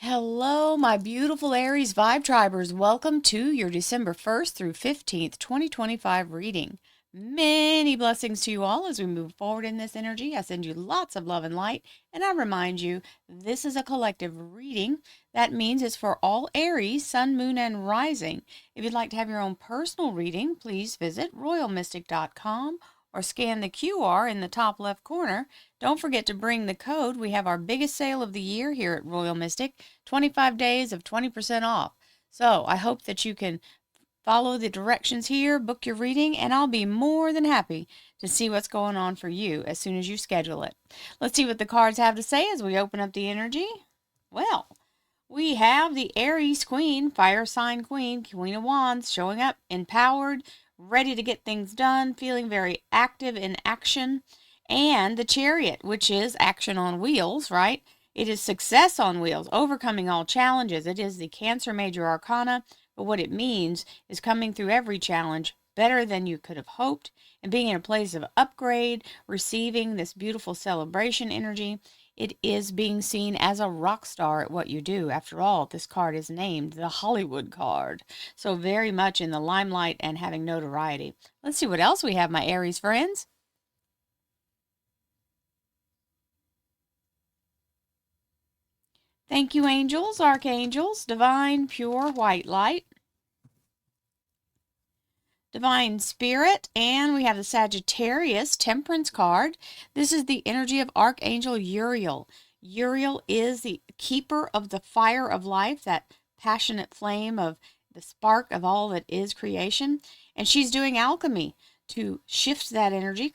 Hello, my beautiful Aries Vibe Tribers. Welcome to your December 1st through 15th, 2025 reading. Many blessings to you all as we move forward in this energy. I send you lots of love and light, and I remind you this is a collective reading. That means it's for all Aries, Sun, Moon, and Rising. If you'd like to have your own personal reading, please visit royalmystic.com or scan the QR in the top left corner. Don't forget to bring the code. We have our biggest sale of the year here at Royal Mystic, 25 days of 20% off. So I hope that you can follow the directions here, book your reading, and I'll be more than happy to see what's going on for you as soon as you schedule it. Let's see what the cards have to say as we open up the energy. Well, we have the Aries Queen, Fire Sign Queen, Queen of Wands, showing up empowered, ready to get things done, feeling very active in action. And the Chariot, which is action on wheels, right? It is success on wheels, overcoming all challenges. It is the Cancer Major Arcana, but what it means is coming through every challenge better than you could have hoped and being in a place of upgrade, receiving this beautiful celebration energy. It is being seen as a rock star at what you do. After all, this card is named the Hollywood card. So very much in the limelight and having notoriety. Let's see what else we have, my Aries friends. Thank you, angels, archangels, divine, pure, white light, divine spirit, and we have the Sagittarius temperance card. This is the energy of Archangel Uriel. Uriel is the keeper of the fire of life, that passionate flame of the spark of all that is creation. And she's doing alchemy to shift that energy,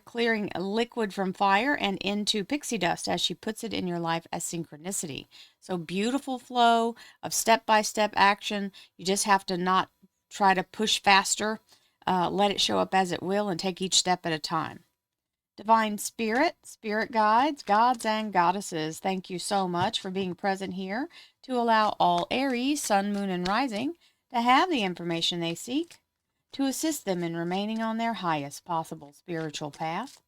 clearing a liquid from fire and into pixie dust as she puts it in your life as synchronicity. So beautiful flow of step-by-step action. You just have to not try to push faster. Let it show up as it will and take each step at a time. Divine Spirit, Spirit Guides, Gods and Goddesses, thank you so much for being present here to allow all Aries, Sun, Moon, and Rising to have the information they seek to assist them in remaining on their highest possible spiritual path.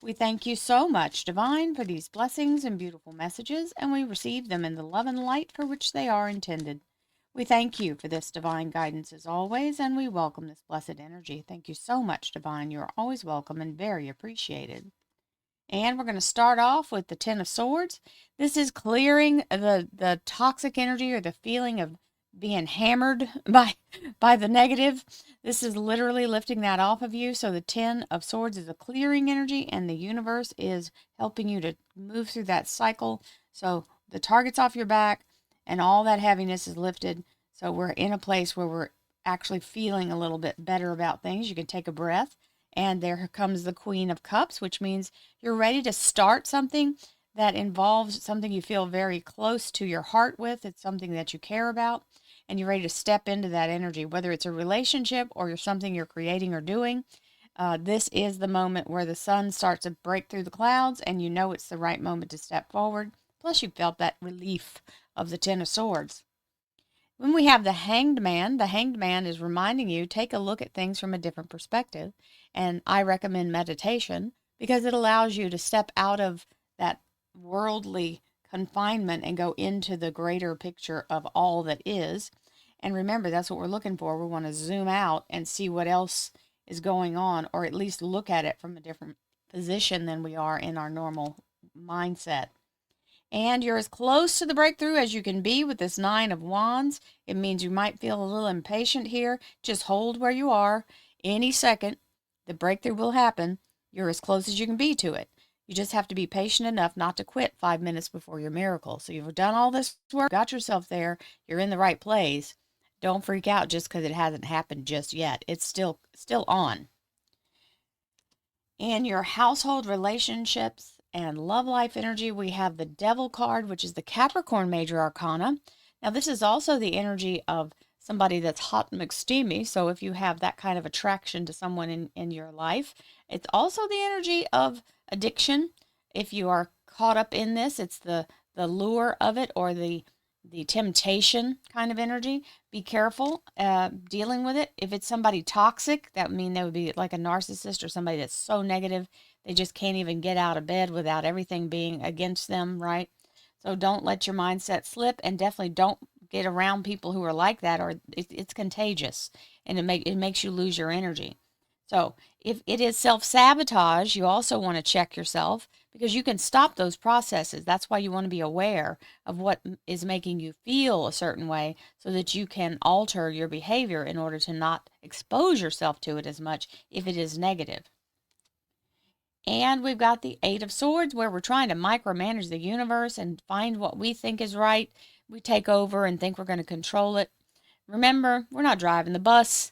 We thank you so much, Divine, for these blessings and beautiful messages, and we receive them in the love and light for which they are intended. We thank you for this divine guidance as always, and we welcome this blessed energy. Thank you so much, Divine. You are always welcome and very appreciated. And we're going to start off with the Ten of Swords. This is clearing the toxic energy or the feeling of being hammered by the negative. This is literally lifting that off of you. So the Ten of Swords is a clearing energy, and the universe is helping you to move through that cycle. So the target's off your back, and all that heaviness is lifted. So we're in a place where we're actually feeling a little bit better about things. You can take a breath, and there comes the Queen of Cups, which means you're ready to start something that involves something you feel very close to your heart with. It's something that you care about, and you're ready to step into that energy, whether it's a relationship or something you're creating or doing. This is the moment where the sun starts to break through the clouds, and you know it's the right moment to step forward. Plus, you felt that relief of the Ten of Swords. When we have the Hanged Man is reminding you, take a look at things from a different perspective. And I recommend meditation because it allows you to step out of that worldly confinement and go into the greater picture of all that is. And remember, that's what we're looking for. We want to zoom out and see what else is going on, or at least look at it from a different position than we are in our normal mindset. And you're as close to the breakthrough as you can be with this Nine of Wands. It means you might feel a little impatient here. Just hold where you are. Any second, the breakthrough will happen. You're as close as you can be to it. You just have to be patient enough not to quit 5 minutes before your miracle. So you've done all this work, got yourself there, you're in the right place. Don't freak out just because it hasn't happened just yet. It's still on. In your household relationships and love life energy, we have the Devil card, which is the Capricorn Major Arcana. Now, this is also the energy of somebody that's hot and steamy. So if you have that kind of attraction to someone in your life, it's also the energy of addiction. If you are caught up in this, it's the lure of it, or the temptation kind of energy. Be careful dealing with it. If it's somebody toxic, that would mean they would be like a narcissist or somebody that's so negative they just can't even get out of bed without everything being against them, right? So don't let your mindset slip, and definitely don't get around people who are like that, or it's contagious, and it makes you lose your energy. So if it is self-sabotage, you also want to check yourself, because you can stop those processes. That's why you want to be aware of what is making you feel a certain way, so that you can alter your behavior in order to not expose yourself to it as much if it is negative. And we've got the Eight of Swords, where we're trying to micromanage the universe and find what we think is right. We take over and think we're going to control it. Remember, we're not driving the bus.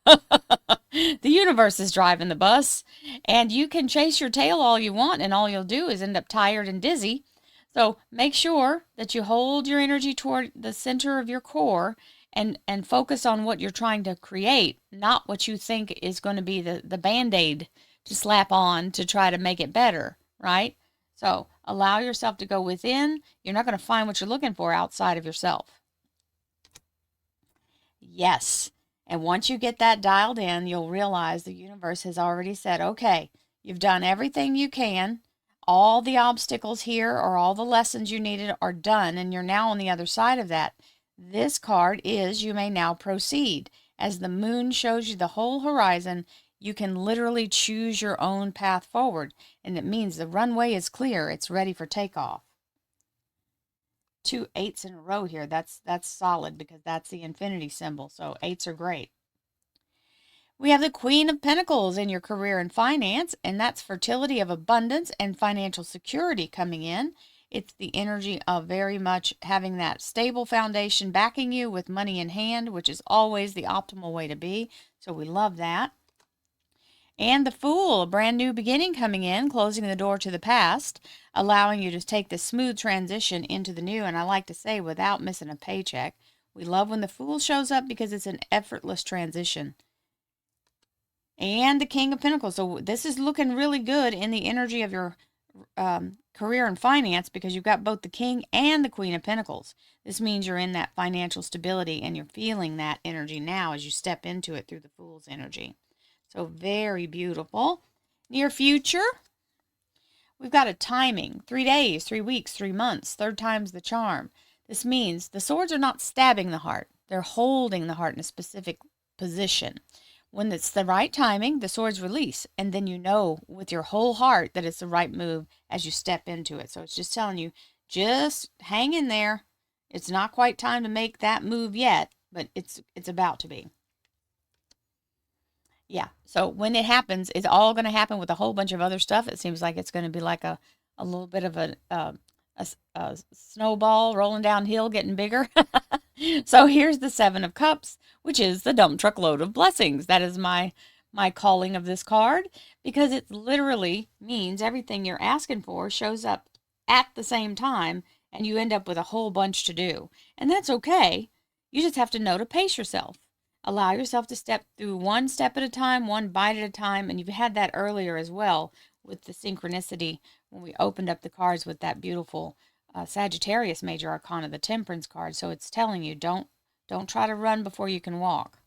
The universe is driving the bus, and you can chase your tail all you want, and all you'll do is end up tired and dizzy. So make sure that you hold your energy toward the center of your core, and focus on what you're trying to create, not what you think is going to be the band-aid to slap on to try to make it better, right? So allow yourself to go within. You're not going to find what you're looking for outside of yourself. Yes. And once you get that dialed in, you'll realize the universe has already said, okay, you've done everything you can. All the obstacles here, or all the lessons you needed, are done, and you're now on the other side of that. This card is, you may now proceed. As the moon shows you the whole horizon, you can literally choose your own path forward. And it means the runway is clear. It's ready for takeoff. 2 8s in a row here. That's solid, because that's the infinity symbol. So 8s are great. We have the Queen of Pentacles in your career and finance, and that's fertility of abundance and financial security coming in. It's the energy of very much having that stable foundation backing you with money in hand, which is always the optimal way to be. So we love that. And the Fool, a brand new beginning coming in, closing the door to the past, allowing you to take the smooth transition into the new. And I like to say, without missing a paycheck. We love when the Fool shows up, because it's an effortless transition. And the King of Pentacles. So this is looking really good in the energy of your career and finance, because you've got both the King and the Queen of Pentacles. This means you're in that financial stability, and you're feeling that energy now as you step into it through the Fool's energy. So very beautiful. Near future, we've got a timing. 3 days, 3 weeks, 3 months. Third time's the charm. This means the swords are not stabbing the heart. They're holding the heart in a specific position. When it's the right timing, the swords release. And then you know with your whole heart that it's the right move as you step into it. So it's just telling you, just hang in there. It's not quite time to make that move yet, but it's about to be. Yeah, so when it happens, it's all going to happen with a whole bunch of other stuff. It seems like it's going to be like a little bit of a snowball rolling downhill, getting bigger. So here's the Seven of Cups, which is the dump truck load of blessings. That is my calling of this card, because it literally means everything you're asking for shows up at the same time, and you end up with a whole bunch to do. And that's okay. You just have to know to pace yourself. Allow yourself to step through one step at a time, one bite at a time. And you've had that earlier as well with the synchronicity when we opened up the cards with that beautiful Sagittarius major arcana, the Temperance card. So it's telling you, don't try to run before you can walk.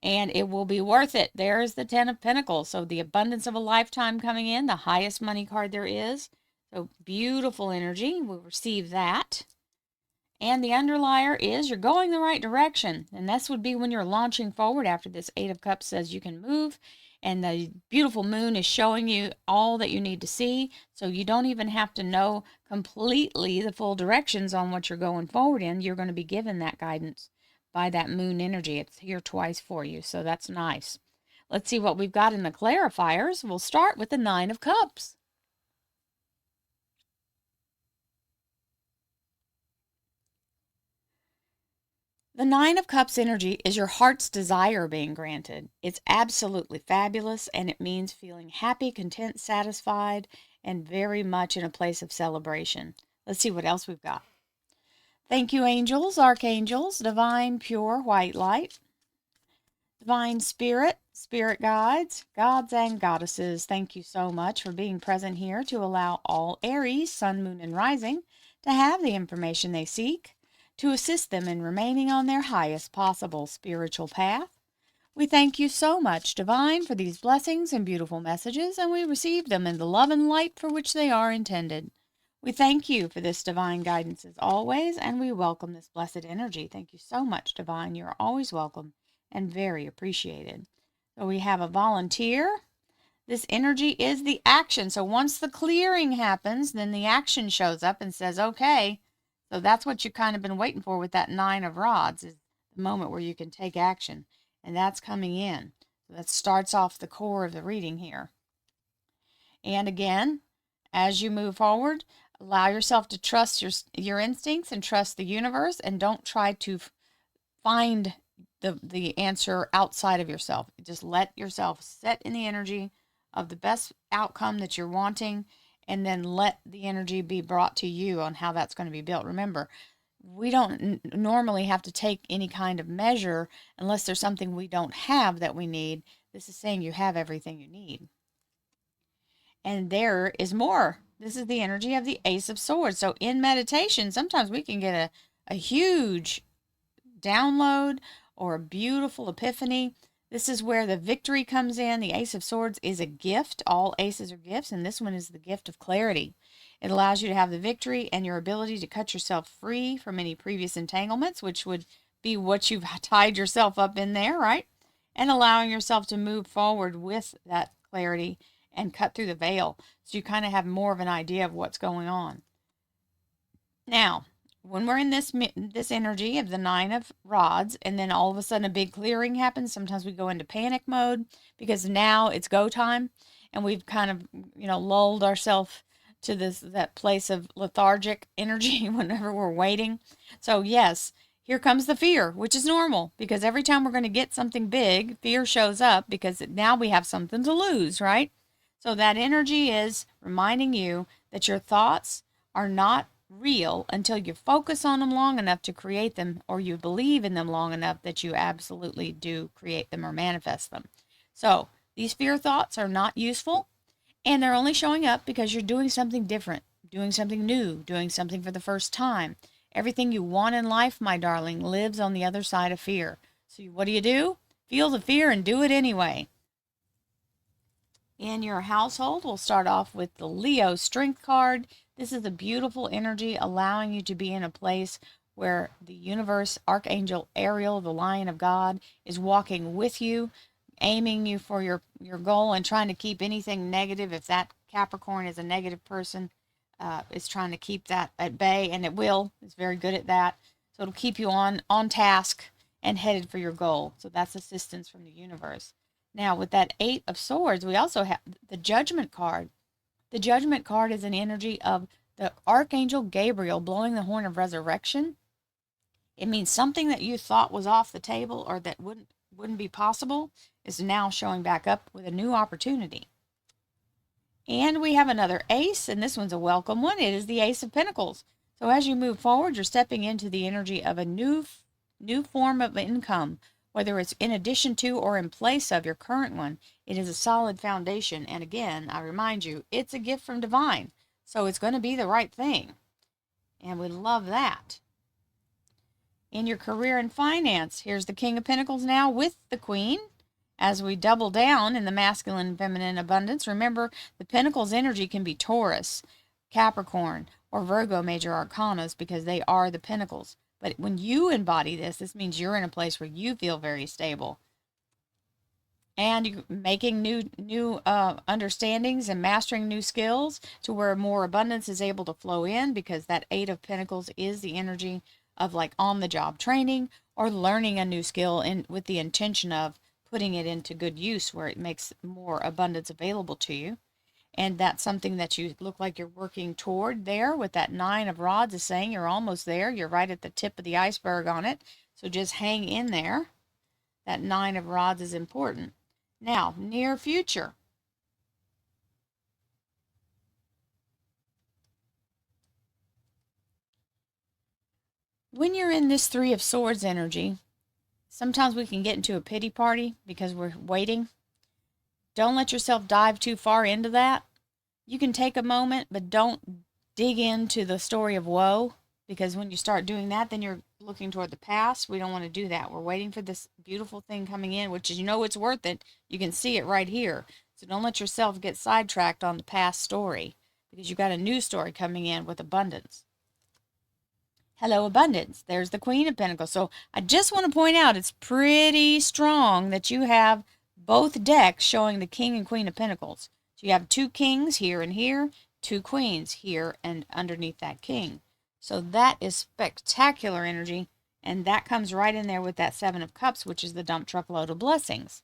And it will be worth it. There's the 10 of Pentacles. So the abundance of a lifetime coming in, the highest money card there is. So beautiful energy. We'll receive that. And the underlier is you're going the right direction. And this would be when you're launching forward after this 8 of Cups says you can move. And the beautiful moon is showing you all that you need to see. So you don't even have to know completely the full directions on what you're going forward in. You're going to be given that guidance by that moon energy. It's here twice for you. So that's nice. Let's see what we've got in the clarifiers. We'll start with the 9 of Cups. The 9 of Cups energy is your heart's desire being granted. It's absolutely fabulous, and it means feeling happy, content, satisfied, and very much in a place of celebration. Let's see what else we've got. Thank you, angels, archangels, divine, pure, white light, divine spirit, spirit guides, gods and goddesses. Thank you so much for being present here to allow all Aries, sun, moon, and rising to have the information they seek, to assist them in remaining on their highest possible spiritual path. We thank you so much, Divine, for these blessings and beautiful messages, and we receive them in the love and light for which they are intended. We thank you for this divine guidance as always, and we welcome this blessed energy. Thank you so much, Divine. You're always welcome and very appreciated. So we have a volunteer. This energy is the action. So once the clearing happens, then the action shows up and says, okay. So that's what you've kind of been waiting for with that 9 of rods, is the moment where you can take action. And that's coming in. So that starts off the core of the reading here. And again, as you move forward, allow yourself to trust your instincts and trust the universe, and don't try to find the answer outside of yourself. Just let yourself set in the energy of the best outcome that you're wanting, and then let the energy be brought to you on how that's going to be built. Remember, we don't normally have to take any kind of measure unless there's something we don't have that we need. This is saying you have everything you need. And there is more. This is the energy of the Ace of Swords. So in meditation, sometimes we can get a huge download or a beautiful epiphany. This is where the victory comes in. The Ace of Swords is a gift. All aces are gifts, and this one is the gift of clarity. It allows you to have the victory and your ability to cut yourself free from any previous entanglements, which would be what you've tied yourself up in there, right? And allowing yourself to move forward with that clarity and cut through the veil, so you kind of have more of an idea of what's going on. Now, when we're in this energy of the 9 of rods, and then all of a sudden a big clearing happens, sometimes we go into panic mode because now it's go time, and we've kind of, lulled ourselves to that place of lethargic energy whenever we're waiting. So yes, here comes the fear, which is normal, because every time we're going to get something big, fear shows up because now we have something to lose, right? So that energy is reminding you that your thoughts are not real until you focus on them long enough to create them, or you believe in them long enough that you absolutely do create them or manifest them. So these fear thoughts are not useful, and they're only showing up because you're doing something different, doing something new, doing something for the first time. Everything you want in life, my darling, lives on the other side of fear. So what do? Feel the fear and do it anyway. In your household, we'll start off with the Leo Strength card. This is a beautiful energy allowing you to be in a place where the universe, Archangel Ariel, the Lion of God, is walking with you, aiming you for your goal and trying to keep anything negative. If that Capricorn is a negative person, is trying to keep that at bay, and it will. It's very good at that. So it'll keep you on task and headed for your goal. So that's assistance from the universe. Now, with that 8 of Swords, we also have the Judgment card. The Judgment card is an energy of the Archangel Gabriel blowing the horn of resurrection. It means something that you thought was off the table or that wouldn't be possible is now showing back up with a new opportunity. And we have another ace, and this one's a welcome one. It is the Ace of Pentacles. So as you move forward, you're stepping into the energy of a new form of income. Whether it's in addition to or in place of your current one, it is a solid foundation. And again, I remind you, it's a gift from divine. So it's going to be the right thing. And we love that. In your career and finance, here's the King of Pentacles now with the Queen. As we double down in the masculine and feminine abundance, remember the Pentacles energy can be Taurus, Capricorn, or Virgo major arcanas because they are the Pentacles. But when you embody this means you're in a place where you feel very stable. And you're making new understandings and mastering new skills to where more abundance is able to flow in, because that 8 of Pentacles is the energy of like on-the-job training or learning a new skill with the intention of putting it into good use where it makes more abundance available to you. And that's something that you look like you're working toward there with that 9 of rods is saying you're almost there. You're right at the tip of the iceberg on it. So just hang in there. That 9 of rods is important. Now, near future. When you're in this 3 of Swords energy, sometimes we can get into a pity party because we're waiting. Don't let yourself dive too far into that. You can take a moment, but don't dig into the story of woe, because when you start doing that, then you're looking toward the past. We don't want to do that. We're waiting for this beautiful thing coming in, which is, it's worth it. You can see it right here. So don't let yourself get sidetracked on the past story, because you got a news story coming in with abundance. Hello, abundance. There's the Queen of Pentacles. So I just want to point out it's pretty strong that you have both decks showing the King and Queen of Pentacles. So you have 2 kings here and here, 2 queens here and underneath that king. So that is spectacular energy. And that comes right in there with that 7 of Cups, which is the dump truck load of blessings.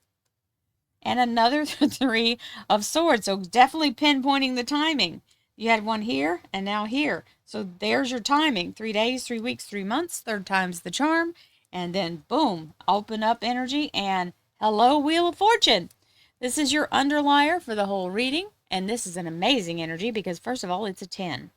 And another 3 of Swords. So definitely pinpointing the timing. You had one here and now here. So there's your timing. 3 days, 3 weeks, 3 months. 3rd time's the charm. And then boom, open up energy and hello, Wheel of Fortune. This is your underlier for the whole reading. And this is an amazing energy because first of all, it's a 10.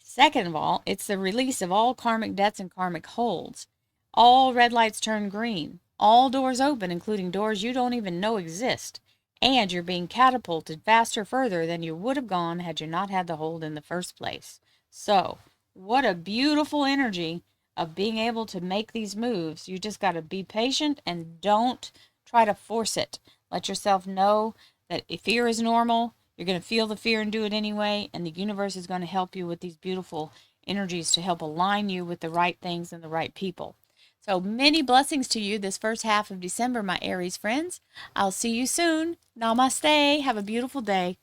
Second of all, it's the release of all karmic debts and karmic holds. All red lights turn green. All doors open, including doors you don't even know exist. And you're being catapulted faster further than you would have gone had you not had the hold in the first place. So, what a beautiful energy of being able to make these moves. You just got to be patient and don't try to force it. Let yourself know that if fear is normal, you're going to feel the fear and do it anyway, and the universe is going to help you with these beautiful energies to help align you with the right things and the right people. So many blessings to you this first half of December, my Aries friends. I'll see you soon. Namaste. Have a beautiful day.